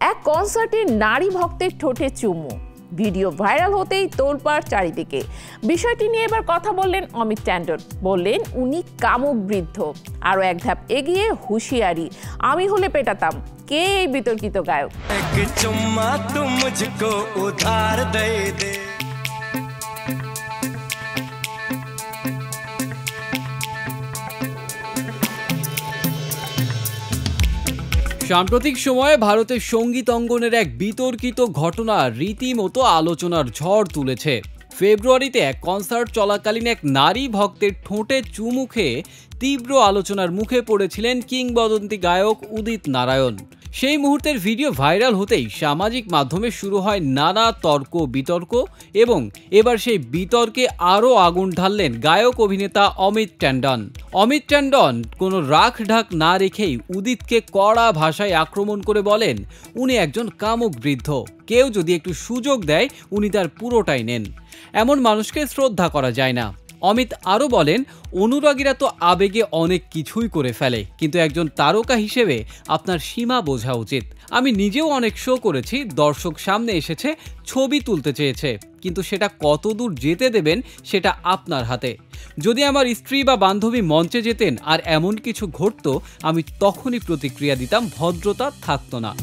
এক কনসার্টে নারী ভক্তের ঠোঁটে চুমু, ভিডিও ভাইরাল হতেই তোলপাড় চারিদিকে। বিষয়টি নিয়ে এবার কথা বললেন অমিত ট্যান্ডন। বললেন উনি কামুক বৃদ্ধ। আরও এক ধাপ এগিয়ে হুঁশিয়ারি, আমি হলে পেটাতাম। কে এই বিতর্কিত গায়ক? সাম্প্রতিক সময়ে ভারতের সঙ্গীত অঙ্গনের এক বিতর্কিত ঘটনা রীতিমতো আলোচনার ঝড় তুলেছে। ফেব্রুয়ারিতে এক কনসার্ট চলাকালীন এক নারী ভক্তের ঠোঁটে চুমু খেয়ে তীব্র আলোচনার মুখে পড়েছিলেন কিংবদন্তি গায়ক উদিত নারায়ণ। সেই মুহূর্তের ভিডিও ভাইরাল হতেই সামাজিক মাধ্যমে শুরু হয় নানা তর্ক বিতর্ক, এবং এবার সেই বিতর্কে আরও আগুন ঢাললেন গায়ক অভিনেতা অমিত ট্যান্ডন। অমিত ট্যান্ডন কোনো রাখ ঢাক না রেখেই উদিতকে কড়া ভাষায় আক্রমণ করে বলেন উনি একজন কামুক বৃদ্ধ, কেউ যদি একটু সুযোগ দেয় উনি তার পুরোটাই নেন, এমন মানুষকে শ্রদ্ধা করা যায় না। অমিত আরও বলেন, অনুরাগীরা তো আবেগে অনেক কিছুই করে ফেলে, কিন্তু একজন তারকা হিসেবে আপনার সীমা বোঝা উচিত। আমি নিজেও অনেক শো করেছি, দর্শক সামনে এসেছে, ছবি তুলতে চেয়েছে, কিন্তু সেটা কত দূর যেতে দেবেন সেটা আপনার হাতে। যদি আমার স্ত্রী বা বান্ধবী মঞ্চে যেতেন আর এমন কিছু ঘটতো, আমি তখনই প্রতিক্রিয়া দিতাম, ভদ্রতা থাকতো না।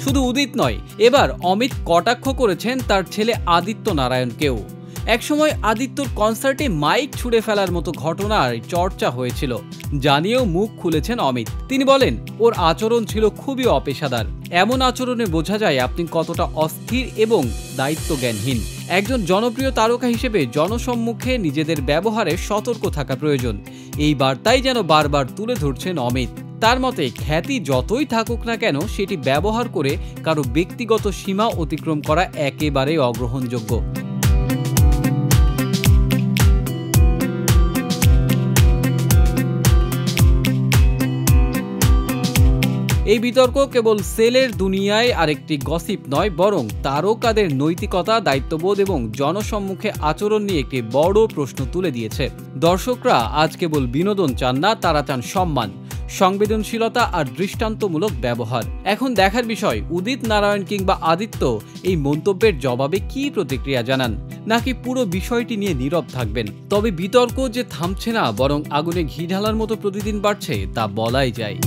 শুধু উদিত নয়, এবার অমিত কটাক্ষ করেছেন তার ছেলে আদিত্য নারায়ণকেও। একসময় আদিত্যর কনসার্টে মাইক ছুঁড়ে ফেলার মতো ঘটনার চর্চা হয়েছিল, জানিয়েও মুখ খুলেছেন অমিত। তিনি বলেন ওর আচরণ ছিল খুবই অপেশাদার। এমন আচরণে বোঝা যায় আপনি কতটা অস্থির এবং দায়িত্বজ্ঞানহীন। একজন জনপ্রিয় তারকা হিসেবে জনসম্মুখে নিজেদের ব্যবহারে সতর্ক থাকা প্রয়োজন, এই বার্তাই যেন বারবার তুলে ধরছেন অমিত। তার মতে খ্যাতি যতই থাকুক না কেন, সেটি ব্যবহার করে কারো ব্যক্তিগত সীমা অতিক্রম করা একেবারেই অগ্রহণযোগ্য। এই বিতর্ক কেবল সেলের দুনিয়ায় আরেকটি গসিপ নয়, বরং তারকাদের নৈতিকতা, দায়িত্ববোধ এবং জনসম্মুখে আচরণ নিয়ে একটি বড় প্রশ্ন তুলে দিয়েছে। দর্শকরা আজ কেবল বিনোদন চান না, তারা চান সম্মান, সংবেদনশীলতা আর দৃষ্টান্তমূলক ব্যবহার। এখন দেখার বিষয় উদিত নারায়ণ কিংবা আদিত্য এই মন্তব্যের জবাবে কি প্রতিক্রিয়া জানান, নাকি পুরো বিষয়টি নিয়ে নীরব থাকবেন। তবে বিতর্ক যে থামছে না, বরং আগুনে ঘি ঢালার মতো প্রতিদিন বাড়ছে, তা বলাই যায়।